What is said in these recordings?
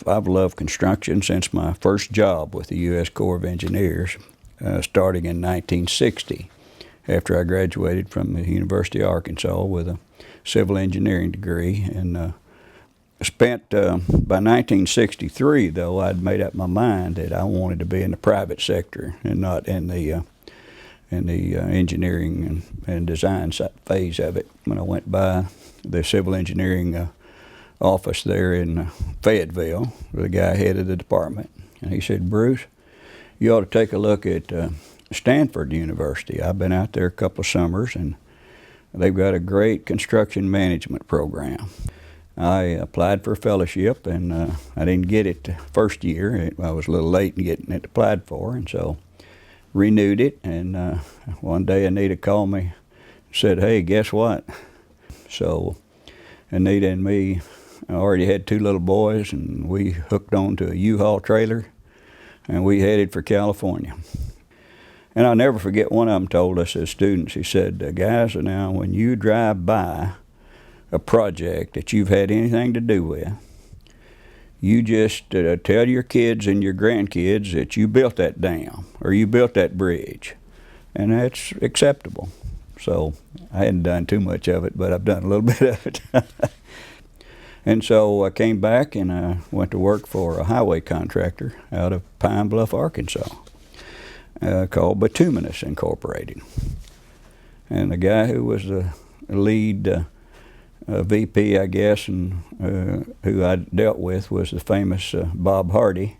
I've loved construction since my first job with the U.S. Corps of Engineers, starting in 1960, after I graduated from the University of Arkansas with a civil engineering degree. And spent, by 1963, though, I'd made up my mind that I wanted to be in the private sector and not in the engineering and design phase of it. When I went by the civil engineering office there in Fayetteville, the guy headed the department, and he said, "Bruce, you ought to take a look at Stanford University. I've been out there a couple of summers, and they've got a great construction management program." I applied for a fellowship, and I didn't get it the first year. I was a little late in getting it applied for, and so renewed it. And one day Anita called me and said, "Hey, guess what?" So Anita and me already had 2 little boys, and we hooked on to a U-Haul trailer, and we headed for California. And I'll never forget, one of them told us as students, he said, "Guys, now when you drive by a project that you've had anything to do with, you just tell your kids and your grandkids that you built that dam or you built that bridge, and that's acceptable." So I hadn't done too much of it, but I've done a little bit of it. And so I came back and I went to work for a highway contractor out of Pine Bluff, Arkansas, called Bituminous Incorporated. And the guy who was the lead VP, I guess, and who I dealt with was the famous Bob Hardy.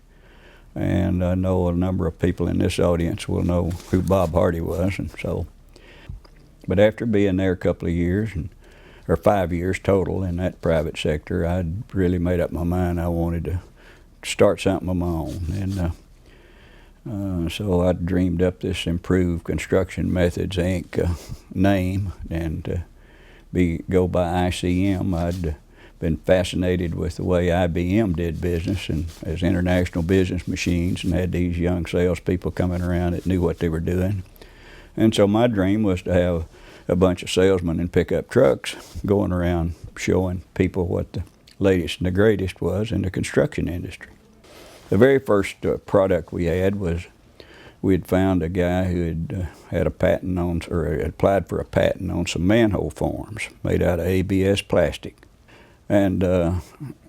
And I know a number of people in this audience will know who Bob Hardy was. And so, but after being there a couple of years, or 5 years total in that private sector, I'd really made up my mind I wanted to start something of my own. And so I dreamed up this Improved Construction Methods, Inc. Name, and go by ICM. I'd been fascinated with the way IBM did business and as international business machines, and had these young salespeople coming around that knew what they were doing. And so my dream was to have a bunch of salesmen in pickup trucks going around showing people what the latest and the greatest was in the construction industry. The very first product we had was, we had found a guy who had a patent on, or had applied for a patent on some manhole forms made out of ABS plastic. And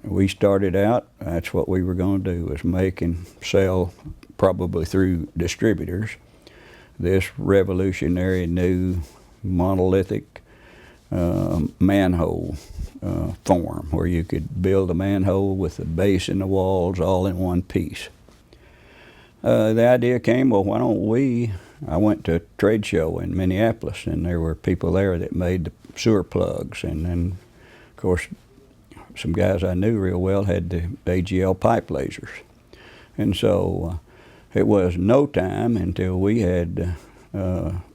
we started out, that's what we were going to do, was make and sell, probably through distributors, this revolutionary new monolithic manhole form, where you could build a manhole with the base and the walls all in one piece. The idea came, well, why don't we, I went to a trade show in Minneapolis, and there were people there that made the sewer plugs, and then, of course, some guys I knew real well had the AGL pipe lasers. And so it was no time until we had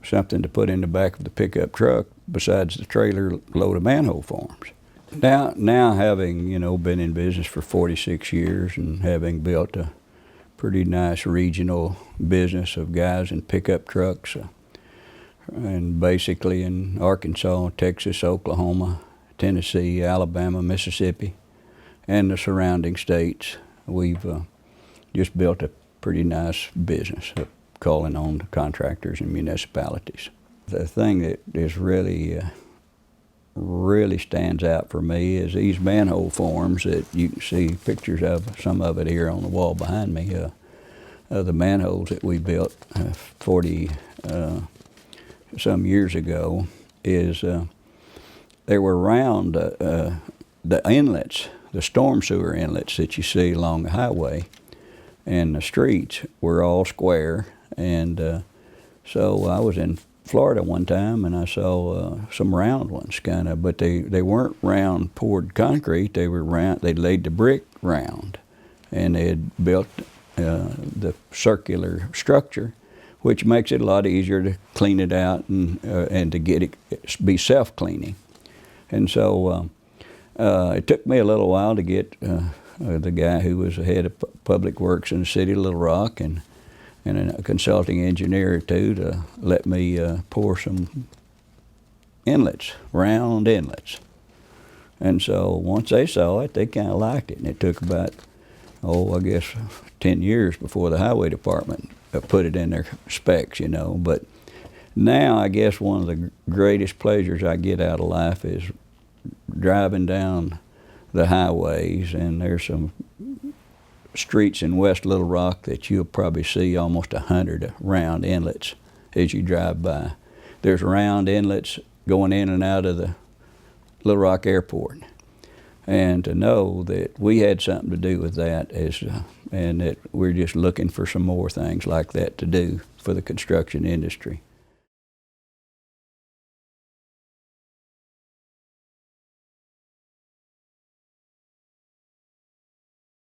something to put in the back of the pickup truck besides the trailer load of manhole forms. Now having, been in business for 46 years and having built a pretty nice regional business of guys in pickup trucks, and basically in Arkansas, Texas, Oklahoma, Tennessee, Alabama, Mississippi, and the surrounding states, we've just built a pretty nice business of calling on contractors and municipalities. The thing that is really stands out for me is these manhole forms that you can see pictures of, some of it here on the wall behind me, of the manholes that we built 40 some years ago. They were round, the inlets, the storm sewer inlets that you see along the highway and the streets were all square. And so I was in Florida one time, and I saw some round ones, kind of, but they weren't round poured concrete. They were round. They laid the brick round, and they had built the circular structure, which makes it a lot easier to clean it out and to get it be self-cleaning. And so it took me a little while to get the guy who was the head of public works in the city of Little Rock and a consulting engineer or two to let me pour some inlets, round inlets. And so once they saw it, they kind of liked it. And it took about, I guess 10 years before the highway department put it in their specs, you know. But now I guess one of the greatest pleasures I get out of life is driving down the highways, and there's some streets in West Little Rock that you'll probably see almost 100 round inlets as you drive by. There's round inlets going in and out of the Little Rock Airport. And to know that we had something to do with that and that we're just looking for some more things like that to do for the construction industry.